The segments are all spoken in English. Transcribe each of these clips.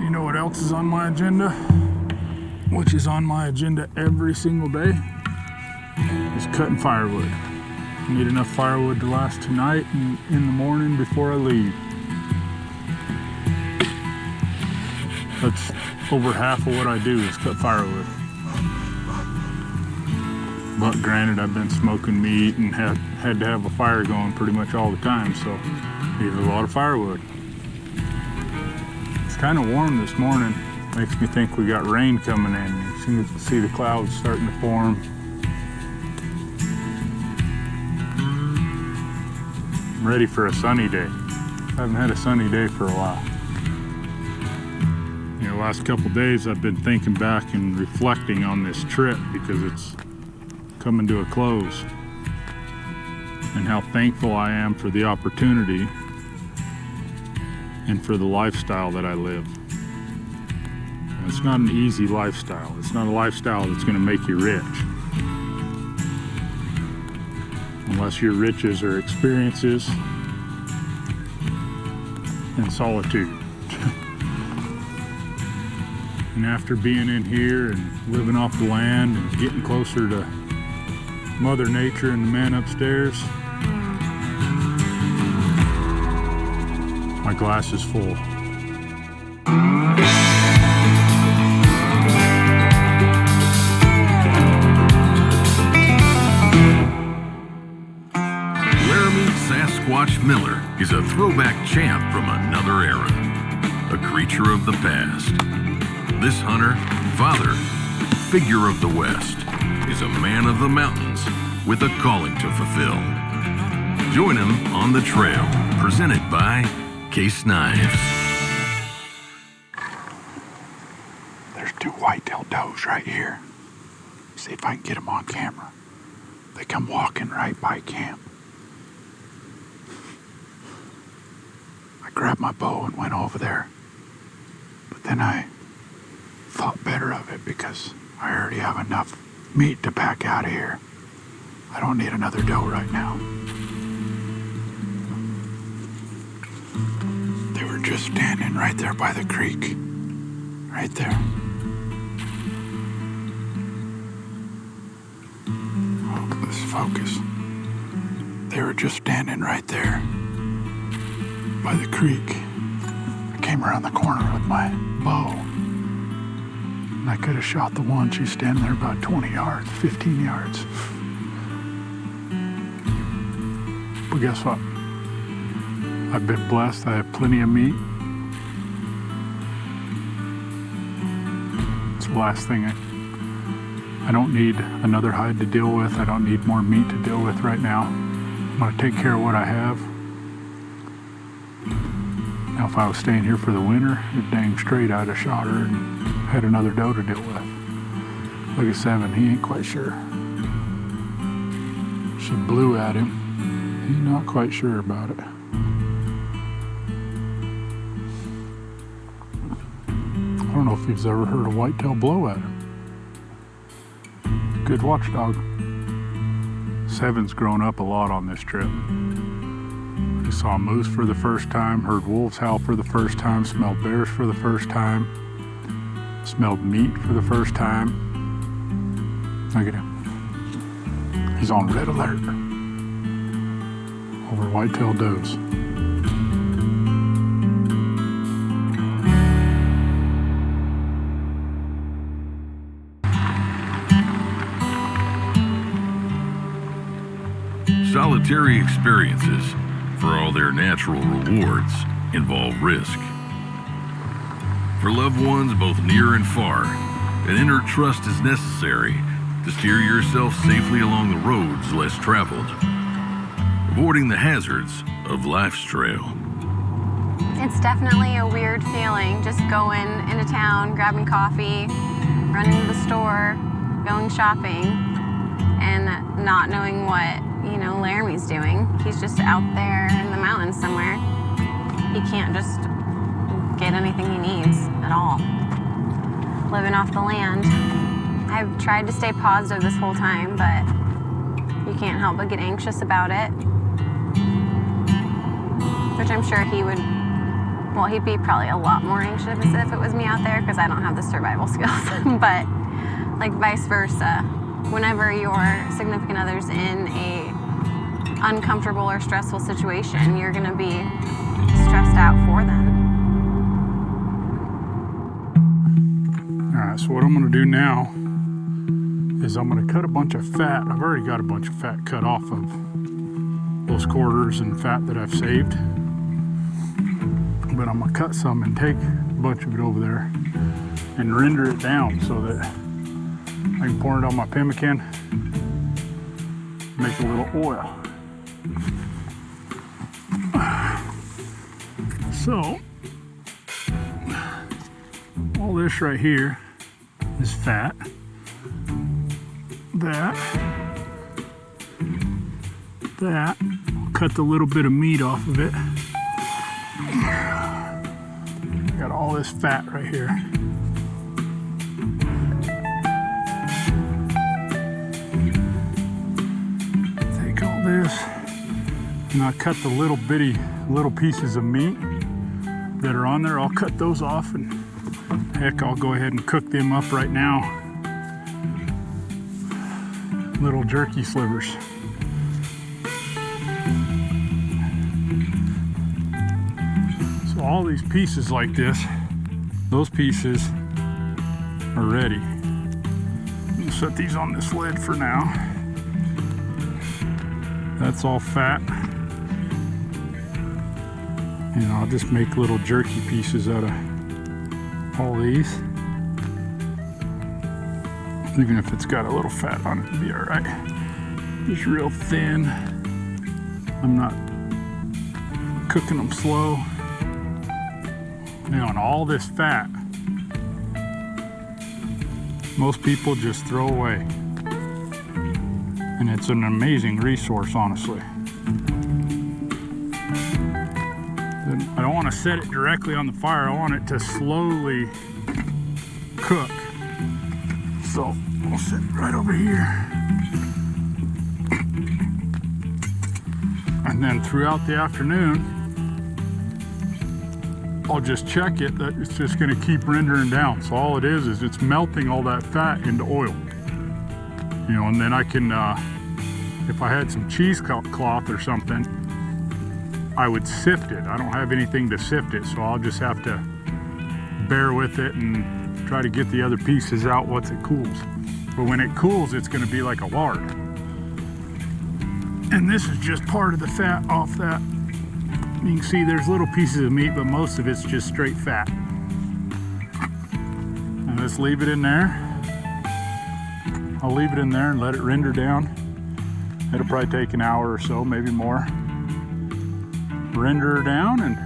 You know what else is on my agenda? Which is on my agenda every single day, is cutting firewood. I need enough firewood to last tonight and in the morning before I leave. That's over half of what I do is cut firewood. But granted, I've been smoking meat and had to have a fire going pretty much all the time, so needed a lot of firewood. It's kind of warm this morning. Makes me think we got rain coming in. You can see the clouds starting to form. I'm ready for a sunny day. I haven't had a sunny day for a while. You know, last couple days I've been thinking back and reflecting on this trip because it's coming to a close, and how thankful I am for the opportunity and for the lifestyle that I live. And it's not an easy lifestyle. It's not a lifestyle that's going to make you rich. Unless your riches are experiences and solitude. And after being in here and living off the land and getting closer to Mother Nature and the man upstairs, my glass is full. Laramy Sasquatch Miller is a throwback champ from another era, a creature of the past. This hunter, father, figure of the West, is a man of the mountains with a calling to fulfill. Join him on the trail, presented by Case Knives. There's 2 white-tailed does right here. See if I can get them on camera. They come walking right by camp. I grabbed my bow and went over there. But then I thought better of it because I already have enough meat to pack out of here. I don't need another doe right now. They were just standing right there by the creek. Right there. Oh, let's focus. They were just standing right there by the creek. I came around the corner with my bow. And I could have shot the one. She's standing there about 20 yards, 15 yards. But guess what? I've been blessed. I have plenty of meat. It's the last thing I don't need another hide to deal with. I don't need more meat to deal with right now. I'm going to take care of what I have. Now, if I was staying here for the winter, you're dang straight I'd have shot her and had another doe to deal with. Look at 7, he ain't quite sure. She blew at him. He's not quite sure about it. I don't know if he's ever heard a whitetail blow at him. Good watchdog. 7's grown up a lot on this trip. He saw moose for the first time, heard wolves howl for the first time, smelled bears for the first time, smelled meat for the first time. Look at him. He's on red alert over white-tailed does. Solitary experiences, for all their natural rewards, involve risk. For loved ones both near and far, an inner trust is necessary to steer yourself safely along the roads less traveled, avoiding the hazards of life's trail. It's definitely a weird feeling, just going into town, grabbing coffee, running to the store, going shopping, and not knowing what, Laramy's doing. He's just out there in the mountains somewhere. He can't just get anything he needs at all. Living off the land. I've tried to stay positive this whole time, but you can't help but get anxious about it. Which I'm sure he would well, he'd be probably a lot more anxious if it was me out there because I don't have the survival skills. But like vice versa, whenever your significant other's in a uncomfortable or stressful situation, you're gonna be stressed out for them. All right, so what I'm gonna do now is I'm gonna cut a bunch of fat. I've already got a bunch of fat cut off of those quarters and fat that I've saved. But I'm gonna cut some and take a bunch of it over there and render it down so that I can pour it on my pemmican, make a little oil. So, all this right here is fat. That. I'll cut the little bit of meat off of it. Got all this fat right here. Take all this and I'll cut the little pieces of meat that are on there. I'll cut those off, and heck, I'll go ahead and cook them up right now. Little jerky slivers. So all these pieces like this, those pieces are ready. I'll set these on this lid for now. That's all fat. And I'll just make little jerky pieces out of all these. Even if it's got a little fat on it, it'll be all right. Just real thin. I'm not cooking them slow. You know, and all this fat, most people just throw away. And it's an amazing resource, honestly. I don't want to set it directly on the fire. I want it to slowly cook. So we'll set it right over here. And then throughout the afternoon, I'll just check it that it's just going to keep rendering down. So all it is it's melting all that fat into oil. You know, and then I can, if I had some cheesecloth or something, I would sift it. I don't have anything to sift it, so I'll just have to bear with it and try to get the other pieces out once it cools. But when it cools, it's going to be like a lard. And this is just part of the fat off that. You can see there's little pieces of meat, but most of it's just straight fat. And let's leave it in there. I'll leave it in there and let it render down. It'll probably take an hour or so, maybe more. Render down, and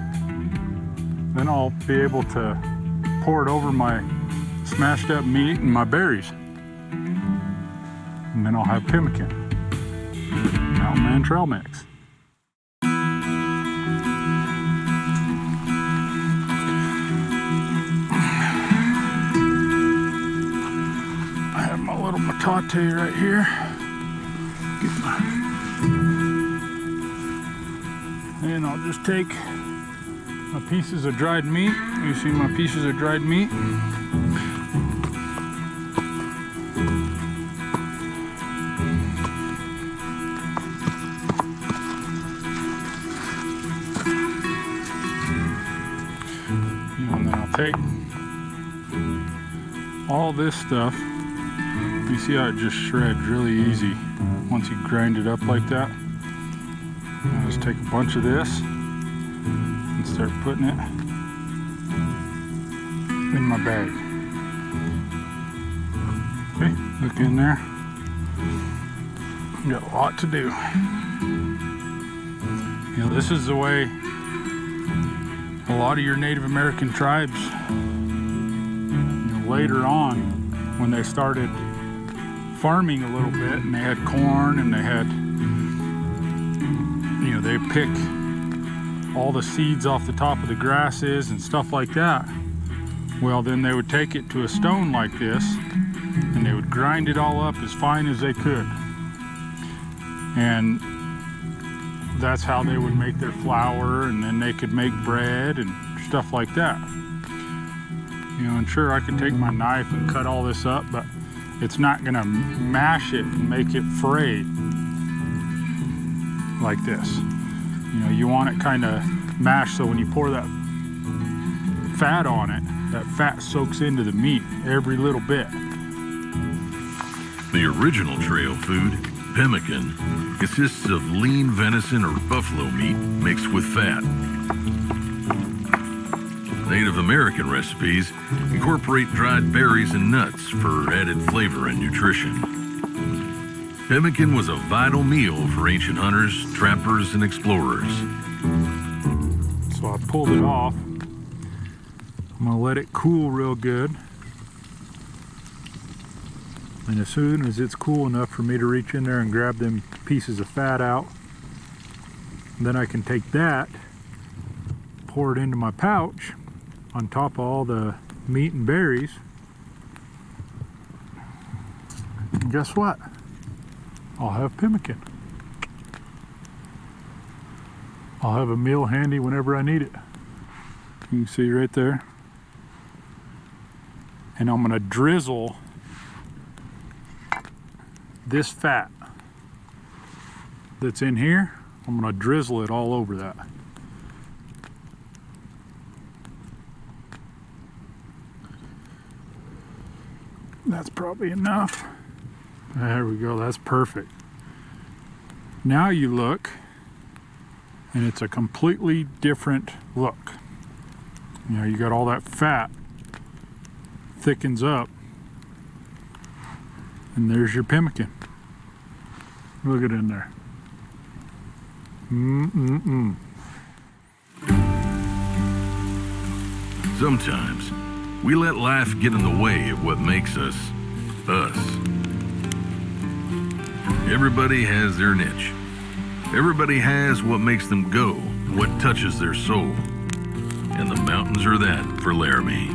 then I'll be able to pour it over my smashed up meat and my berries. And then I'll have pemmican. Mountain Man trail mix. I have my little metate right here. And I'll just take my pieces of dried meat. You see my pieces of dried meat? And then I'll take all this stuff. You see how it just shreds really easy once you grind it up like that? I'll just take a bunch of this and start putting it in my bag. Okay, look in there. Got a lot to do. You know, this is the way a lot of your Native American tribes, you know, later on, when they started farming a little bit and they had corn and they had, you know, they pick all the seeds off the top of the grasses and stuff like that. Well, then they would take it to a stone like this and they would grind it all up as fine as they could. And that's how they would make their flour, and then they could make bread and stuff like that. You know, and sure, I could take my knife and cut all this up, but it's not gonna mash it and make it fray like this. You know, you want it kind of mashed so when you pour that fat on it, that fat soaks into the meat, every little bit. The original trail food, pemmican, consists of lean venison or buffalo meat mixed with fat. Native American recipes incorporate dried berries and nuts for added flavor and nutrition. Pemmican was a vital meal for ancient hunters, trappers, and explorers. So I pulled it off. I'm gonna let it cool real good. And as soon as it's cool enough for me to reach in there and grab them pieces of fat out, then I can take that, pour it into my pouch on top of all the meat and berries. And guess what? I'll have pemmican. I'll have a meal handy whenever I need it. You can see right there. And I'm gonna drizzle this fat that's in here. I'm gonna drizzle it all over that. That's probably enough. There we go, that's perfect. Now you look, and it's a completely different look. You know, you got all that fat, thickens up, and there's your pemmican. Look at it in there. Sometimes we let life get in the way of what makes us, us. Everybody has their niche. Everybody has what makes them go, what touches their soul. And the mountains are that for Laramy.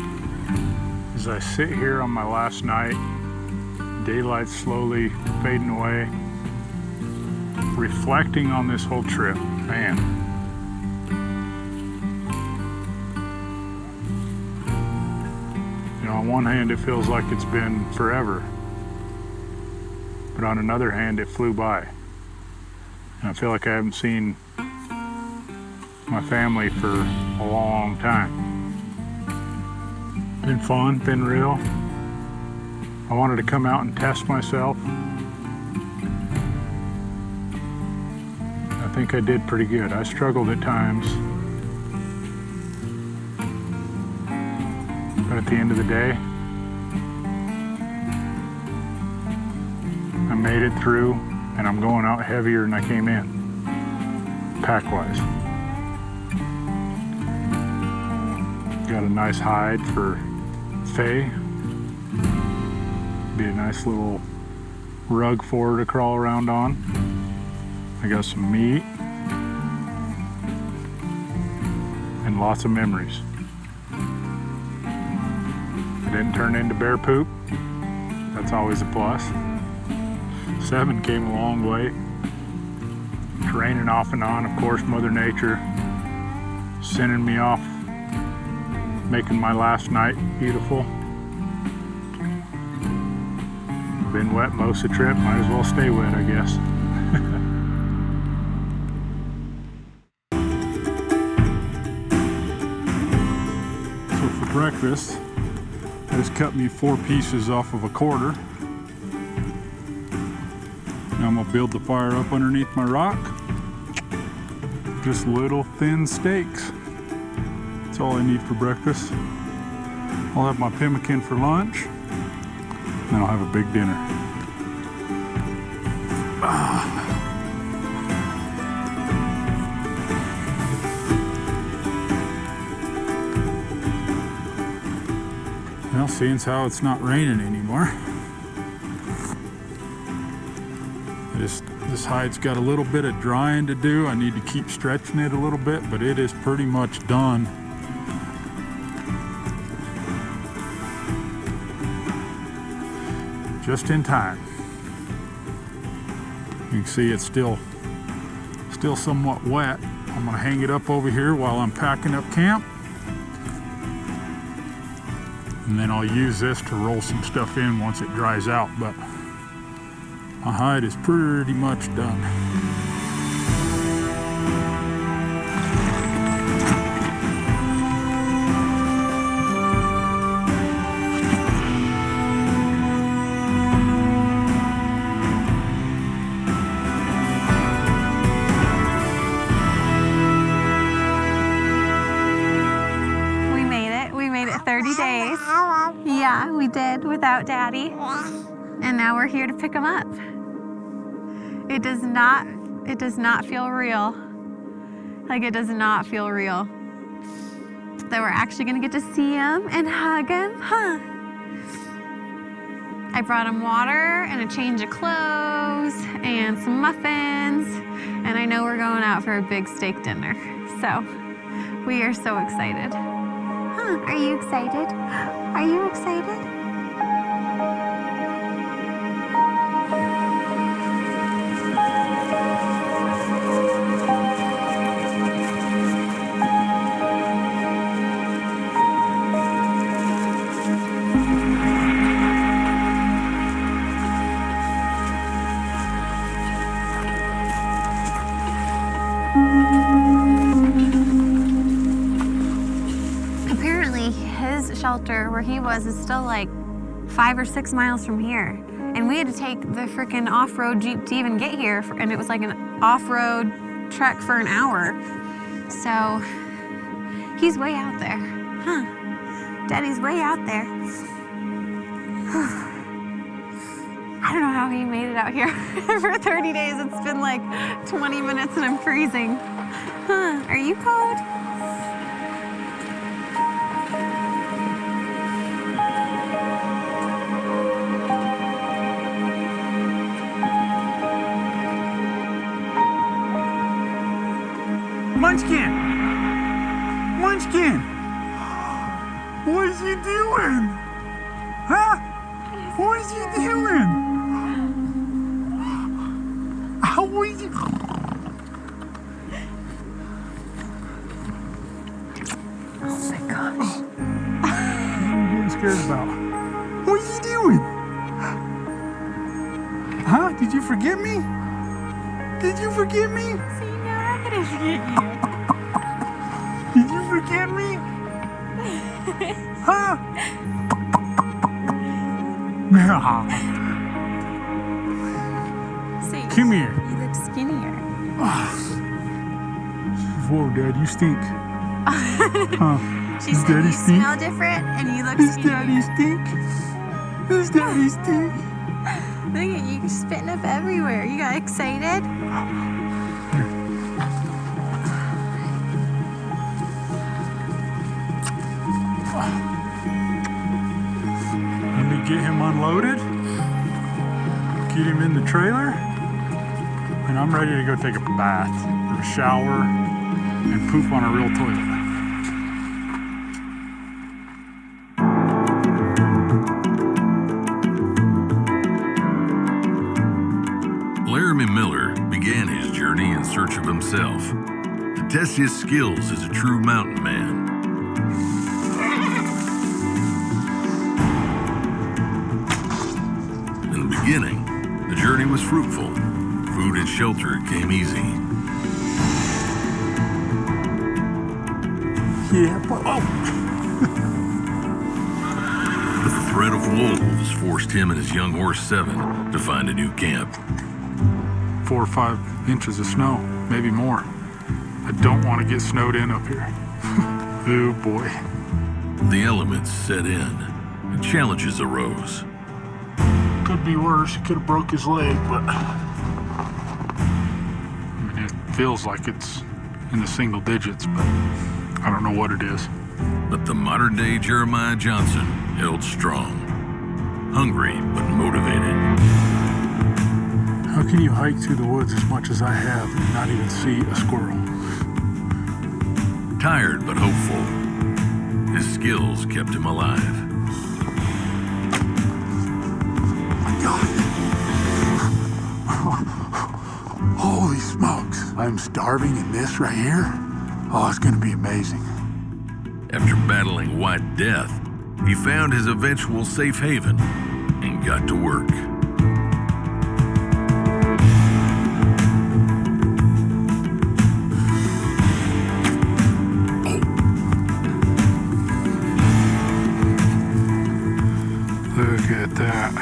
As I sit here on my last night, daylight slowly fading away, reflecting on this whole trip, man. You know, on one hand it feels like it's been forever, but on another hand it flew by. And I feel like I haven't seen my family for a long time. Been fun, been real. I wanted to come out and test myself. I think I did pretty good. I struggled at times. But at the end of the day, I made it through, and I'm going out heavier than I came in, pack-wise. Got a nice hide for Faye. Be a nice little rug for her to crawl around on. I got some meat and lots of memories. I didn't turn into bear poop. That's always a plus. 7 came a long way. It's raining off and on, of course, Mother Nature sending me off, making my last night beautiful. Been wet most of the trip, might as well stay wet, I guess. So for breakfast, I just cut me 4 pieces off of a quarter. Now I'm gonna build the fire up underneath my rock. Just little thin steaks. That's all I need for breakfast. I'll have my pemmican for lunch. Then I'll have a big dinner. Well, seeing as how it's not raining anymore, this hide's got a little bit of drying to do. I need to keep stretching it a little bit, but it is pretty much done. Just in time. You can see it's still somewhat wet. I'm gonna hang it up over here while I'm packing up camp. And then I'll use this to roll some stuff in once it dries out, but my hide is pretty much done. We made it 30 days. Yeah, we did without Daddy. And now we're here to pick him up. It does not feel real. Like, it does not feel real that we're actually gonna get to see him and hug him, huh? I brought him water and a change of clothes and some muffins, and I know we're going out for a big steak dinner. So we are so excited. Huh, are you excited? Are you excited? Apparently his shelter where he was is still like 5 or 6 miles from here, and we had to take the freaking off-road Jeep to even get here, and it was like an off-road trek for an hour. So he's way out there, huh? Daddy's way out there. I don't know how he made it out here for 30 days. It's been like 20 minutes and I'm freezing. Huh, are you cold? Munchkin! Munchkin! What is you doing? Huh? What is you doing? How is you? Oh my gosh. What are you getting scared about? What are you doing? Huh? Did you forget me? Did you forget me? See, now I'm gonna forget you. Did you forget me? Huh? See, Come here. you look skinnier. Whoa, Dad, you stink. Huh? She Does said Daddy you stink? smell different and you look Does skinnier. Daddy stink? Does Daddy stink? Look at you spitting up everywhere. You got excited? Let me get him unloaded, get him in the trailer, and I'm ready to go take a bath, or a shower, and poop on a real toilet. Laramy Miller began his journey in search of himself, to test his skills as a true mountain man. In the beginning, the journey was fruitful. Food and shelter came easy. Yeah, but The threat of wolves forced him and his young horse 7 to find a new camp. 4 or 5 inches of snow, maybe more. I don't want to get snowed in up here. Oh boy. The elements set in, and challenges arose. Could be worse. He could have broke his leg, but I mean, it feels like it's in the single digits, but I don't know what it is. But the modern-day Jeremiah Johnson held strong, hungry but motivated. How can you hike through the woods as much as I have and not even see a squirrel? Tired but hopeful, his skills kept him alive. God. Holy smokes. I'm starving in this right here? Oh, it's gonna be amazing. After battling White Death, he found his eventual safe haven and got to work. Look at that.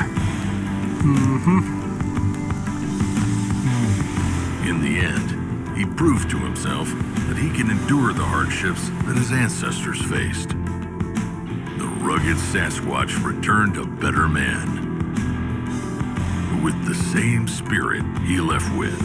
In the end, he proved to himself that he can endure the hardships that his ancestors faced. The rugged Sasquatch returned a better man, with the same spirit he left with.